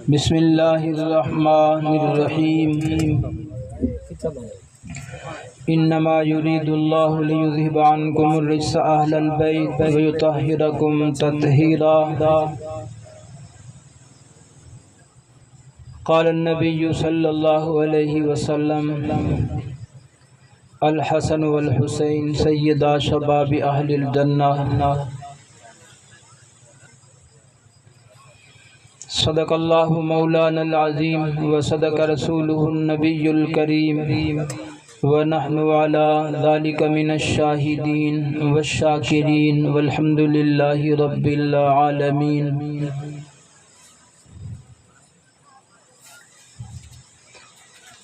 بسم اللہ الرحمن الرحیم انما یرید اللہ لیذہب عنکم الرجس اہل البیت ویطہرکم تطہیرا قال النبی صلی اللہ علیہ وسلم الحسن والحسین سیدا شباب اہل الجنہ صدق اللہ مولانا العظیم وصدق رسولہ النبی الکریم ونحن على ذلك من الشاہدین والشاکرین والحمد للہ رب العالمین۔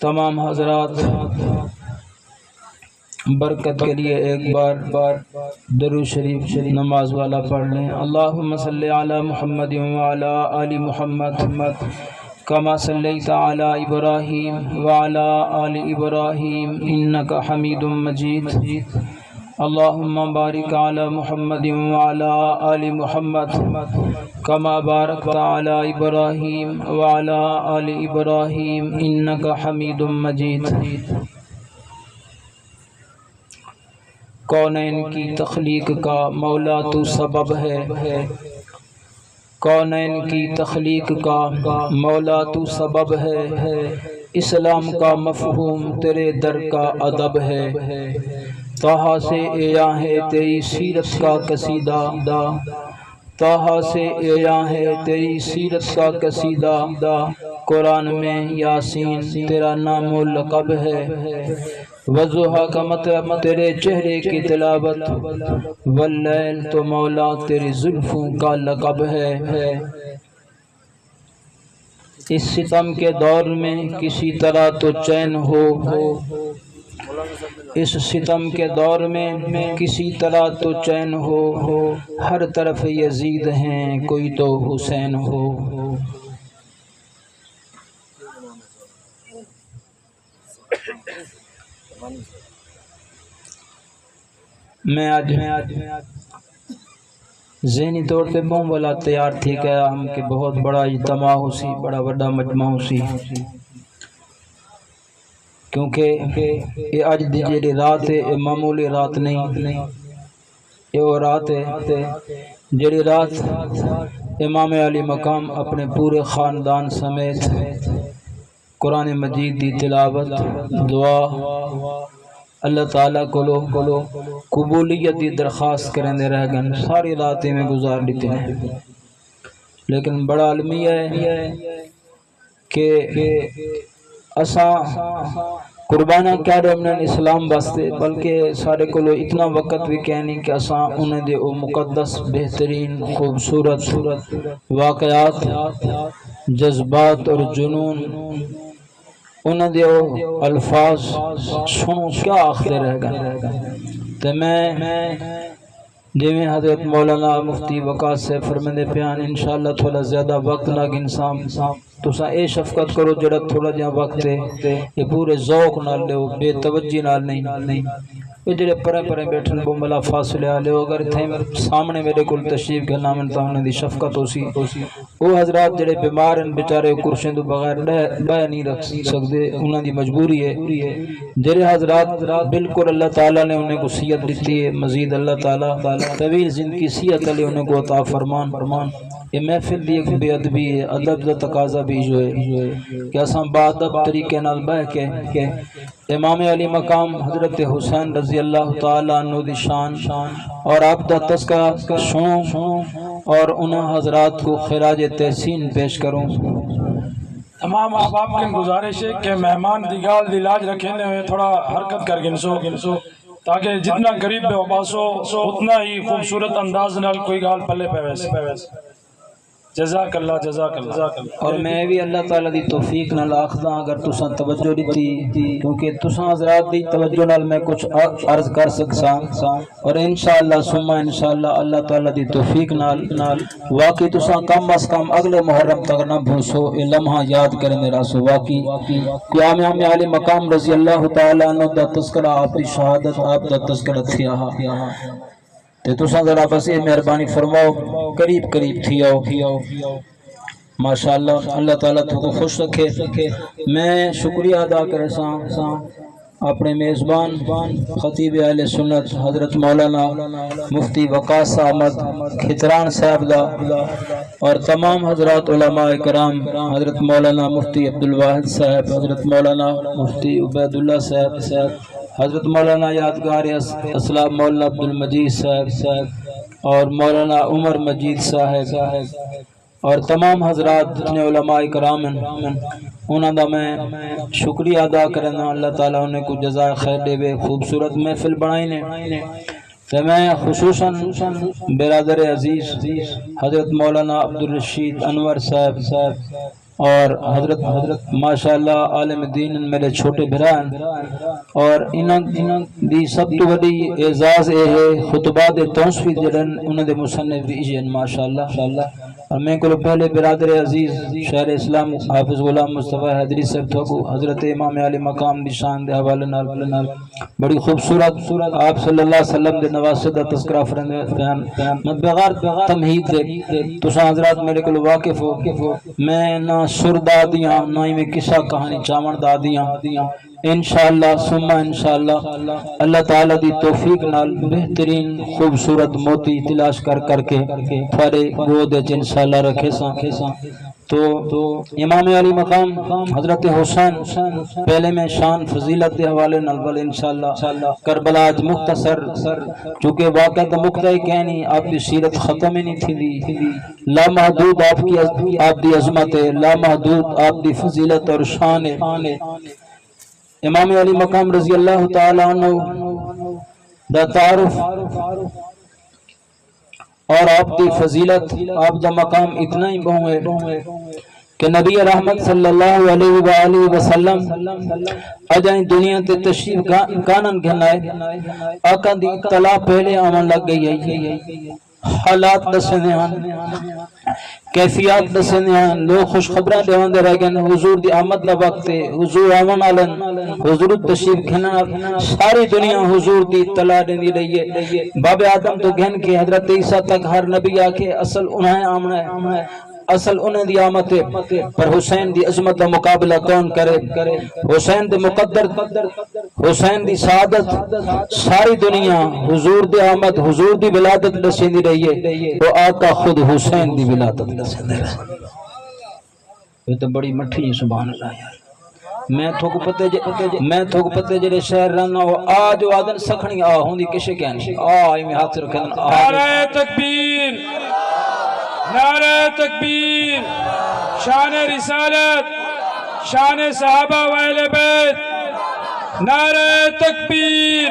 تمام حضرات برکت کے لیے ایک بار درود شریف نماز والا پڑھ لیں۔ اللہم صلی علی محمد وعلی آل محمد کما صلیت علی ابراہیم وعلی آل ابراہیم انک حمید مجید۔ اللہم بارک علی محمد وعلی آل محمد کما بارکت علی ابراہیم وعلی آل ابراہیم انک حمید مجید۔ کونین کی تخلیق کا مولا تو سبب ہے، کونین کی تخلیق کا مولا تو سبب ہے، اسلام کا مفہوم تیرے در کا ادب ہے، طٰہٰ سے عیاں ہے تیری سیرت کا قصیدہ، طٰہٰ سے عیاں ہے تیری سیرت کا قصیدہ، قرآن میں یاسین تیرا نام و لقب ہے، وضحیٰ کا مطلب تیرے چہرے کی تلاوت، واللیل تو مولا تیری زلفوں کا لقب ہے۔ اس ستم کے دور میں کسی طرح تو چین ہو، اس ستم کے دور میں کسی طرح تو چین ہو، ہر طرف یزید ہیں کوئی تو حسین ہو۔ میں آج ذہنی طور پہ بہت والا تیار تھی کہ ہم کہ بہت بڑا اجتماع ہو سی، بڑا بڑا مجمع ہو سی، کیونکہ یہ آج دی جیڑی رات ہے یہ معمولی رات نہیں، یہ وہ رات ہے جیڑی رات امام علی مقام اپنے پورے خاندان سمیت قرآن مجید دی تلاوت، دعا، اللہ تعالیٰ کو قبولیت دی درخواست کریں دے رہ گن، ساری راتیں میں گزار لیتے ہیں۔ لیکن بڑا علمی ہے کہ اساں قربانہ کیا رہے اسلام باستے، بلکہ سارے کو اتنا وقت بھی کہنی کہ اساں انہیں دے او مقدس بہترین خوبصورت واقعات، جذبات اور جنون، انہیں دے او الفاظ سنو کیا آخر رہ گا۔ تو میں جیویں حضرت مولانا مفتی وقاص سے فرمندے پیان انشاءاللہ تھوڑا زیادہ وقت نہ انسان تو سا اے شفقت کرو جڑا تھوڑا جہاں وقت ہے یہ پورے ذوق نال لے بے توجہ نال نہیں، وہ جڑے پرے پرے بیٹھن بو ملا فاصلے آلے اگر تھے سامنے میرے کل تشریف کے نام انتا انہیں دی شفقت ہو سی، وہ حضرات جڑے بیمار ہیں بیچارے کرشیں تو بغیر بہ نہیں رکھ سکتے، انہیں دی مجبوری ہے، جڑے حضرات بالکل اللہ تعالیٰ نے انہیں کو صحت دیتی ہے، مزید اللہ تعالیٰ طویل زندگی صحت علی انہیں کو عطا فرمان۔ یہ محفل دی ایک بے ادبی ہے، ادب دا تقاضا بھی جو ہے کہ اساں بادب طریقے نال بہ کے امام علی مقام حضرت حسین رضی اللہ تعالیٰ عنہ دی شان اور آپ دا تذکرہ سنوں اور انہاں حضرات کو خراج تحسین پیش کروں۔ تمام احباب کی گزارش ہے کہ مہمان دی گال دی لاج رکھیں ہوئے تھوڑا حرکت کر گنسو تاکہ جتنا قریب بے وباسو اتنا ہی خوبصورت انداز نال کوئی گال پلے پہ ویسے۔ جزاک اللہ جزاک اللہ۔ اور میں بھی اللہ تعالیٰ دی توفیق نال آخداں اگر تساں توجہ دیتی کیونکہ تساں حضرات دی توجہ نال میں کچھ عرض کر سکساں اور انشاءاللہ ثم انشاءاللہ اللہ تعالیٰ دی توفیق نال واقعی تساں کم از کم اگلے محرم تک نہ بھوسو اے لمحہ یاد کرنے راسو۔ واقعی امام علی مقام رضی اللہ تعالیٰ عنہ دا تذکرہ آپ دی شہادت آپ دا تذکرہ تھیا تے تساں ذرا بس یہ مہربانی فرماؤ قریب تھی آؤ ماشاءاللہ اللہ تعالیٰ تو کو خوش رکھے۔ میں شکریہ ادا کرے ساں اپنے میزبان خطیب اہل سنت حضرت مولانا مفتی وقاص احمد کھتران صاحب دا اور تمام حضرات علماء کرام، حضرت مولانا مفتی عبدالواحد صاحب، حضرت مولانا مفتی عبید اللہ صاحب، حضرت مولانا یادگار اسلام مولانا عبدالمجید صاحب اور مولانا عمر مجید صاحب اور تمام حضرات جتنے علماء کرام ہیں انہوں دا میں شکریہ ادا کرنا۔ اللہ تعالیٰ انہیں کو جزائے خیر دے بے، خوبصورت محفل بنائی نے۔ تو میں خصوصاً برادر عزیز حضرت مولانا عبدالرشید انور صاحب اور حضرت ماشاءاللہ عالم دین میرے چھوٹے بھران اور انہاں دی سب تو بڑی اعزاز ہے خطبات توصفی جڑن انہاں دے مصنف ایجن ماشاءاللہ۔ اور میں کو پہلے برادر عزیز شہر اسلام حافظ غلام مصطفی حیدری صاحب تو حضرت امام علی مقام دی شان دے حوالے نال بڑی خوبصورت آپ صلی اللہ علیہ وسلم دے نواسط دا تذکرہ فرمایا بیان بغیر تمہید دے تساں حضرات میرے کو واقف ہو۔ میں نہ سر دا دیاں نہ ہی میں قصہ کہانی چاون دا دیاں، انشاءاللہ ثم انشاءاللہ اللہ تعالیٰ دی توفیق نال بہترین خوبصورت موتی تلاش کر کے تھارے گود انشاءاللہ رکھے ساں۔ تو امام علی مقام حضرت حسین پہلے میں شان فضیلت دے حوالے نال بل انشاءاللہ کربلا اج مختصر چونکہ واقعہ تو مقتضی کہنی آپ کی سیرت ختم ہی نہیں تھی، لامحدود آپ دی عظمت ہے، لامحدود آپ دی فضیلت اور شان ہے۔ امام علی مقام رضی اللہ تعالیٰ عنہ دا تعارف اور آپ دی فضیلت آپ دا مقام اتنا ہی بہوں ہے کہ نبی رحمت صلی اللہ علیہ وآلہ وسلم اجائیں دنیا تے تشریف کانن گھنائے آقا دی اطلاع پہلے آمن لگ گئی ہے، حالات دسنے ہیں، کیفیات دسنے ہیں، لوگ خوش خبریں دیوان دے رہ گئے، حضور دی آمد دا وقت ہے، حضور آمن آلن، حضور تشریف گھنا، ساری دنیا حضور دی اطلاع دینی رہی ہے۔ باب آدم تو گھن کے حضرت عیسیٰ تک ہر نبی آکے اصل انہیں آمن ہے، اصل انہیں دی آمد ہے، پر حسین دی عظمت دا مقابلہ کون کرے؟ حسین دی مقدر، حسین دی سعادت ساری دنیا حضور دی آمد، حضور دی ولادت دسین دی رہی ہے، وہ آقا خود حسین دی ولادت دسین دی رہی ہے۔ یہ تو بڑی مٹھی ہے سبحان اللہ یار۔ میں تھوک پتے جڑے شہر رہنا ہو آج وادن سکھنی آ ہوندی کشے کہنی آئی میں ہاتھ رکھن نعرہ تکبیر، نعرہ تکبیر، شان رسالت، شان صحابہ و اہل بیت، نعرہ تکبیر۔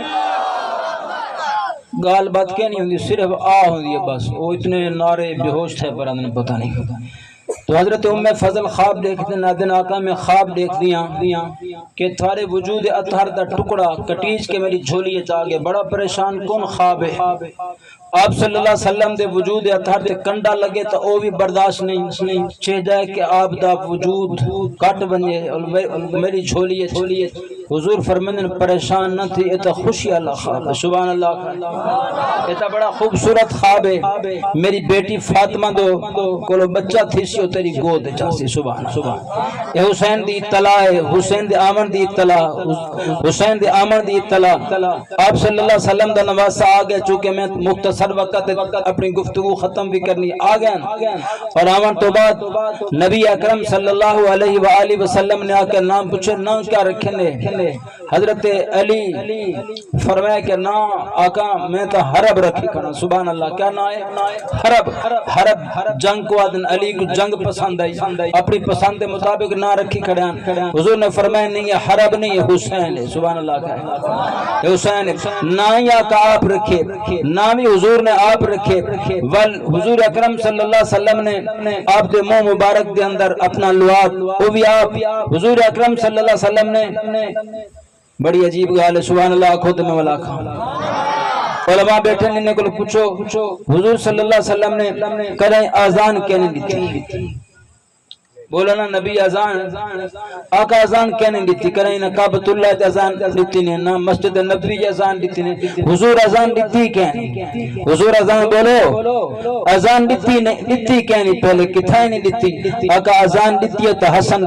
گال بات کیا نہیں ہوندی صرف آ ہوندی ہے بس، وہ اتنے نعرے بے ہوش تھے پر اندر پتہ نہیں۔ تو حضرت ام فضل خواب دیکھتے نادن آقا میں خواب دیکھ دیاں کہ تھارے وجود اطہر دا ٹکڑا کٹیج کے میری جھولی چاگے بڑا پریشان کون خواب ہے۔ آپ صلی اللہ علیہ وسلم دے وجود اطہر دے کنڈا لگے تو وہ بھی برداشت نہیں چاہ جائے کہ آپ دا وجود کٹ بنے اور میری جھولی ہے۔ حضور فرمانے پریشان نہ تھی، یہ خوشی اللہ خواب ہے، سبحان اللہ، یہ بڑا خوبصورت خواب ہے۔ میری بیٹی فاطمہ دو کولو بچہ تھی سی تیری گود چاسی، سبحان سبحان۔ یہ حسین دی اطلاع ہے، حسین دی آمن دی اطلاع، حسین دی آمن دی اطلاع۔ آپ صلی اللہ علیہ وسلم دا نواسہ آگئے، چونکہ میں مختصر وقت اپنی گفتگو ختم بھی کرنی آگئے اور آمن تو بعد نبی اکرم صلی اللہ علیہ وآلہ وسلم نے آکر نام پوچھے نام کیا رکھنے؟ حضرت علی فرمایا کہ نا آقا میں تو حرب رکھی کرنا، سبحان اللہ، کیا نا ہے؟ حرب جنگ کو آدن، علی کو جنگ پسند آئی، اپنی پسند مطابق نہ رکھی کھڑیاں۔ حضور نے فرمایا نہیں یہ حرب نہیں یہ حسین ہے، سبحان اللہ کا ہے، حسین ہے، نہ ہی آقا آپ رکھے، نام ہی حضور نے آپ رکھے، حضور اکرم صلی اللہ علیہ وسلم نے آپ دے منہ مبارک دے اندر اپنا لعاب وہ بھی آپ، حضور اکرم صلی اللہ علیہ وسلم نے بڑی عجیب گال ہے، سبحان اللہ، خود میں ولا کھا علماء بیٹھے نے کو پوچھو حضور صلی اللہ علیہ وسلم نے کریں آزان کہنے دی تھی، بولا نا نبی اذان آقا اذان کہنے دیتی کریں نہ کعبۃ اللہ تے اذان دیتی نے نہ مسجد نبوی تے اذان دیتی نے حضور اذان دیتی کہیں حضور اذان بولو اذان دیتی کہیں پہلے کتھائے نہیں دیتی آقا اذان دیتی ہے تو حسن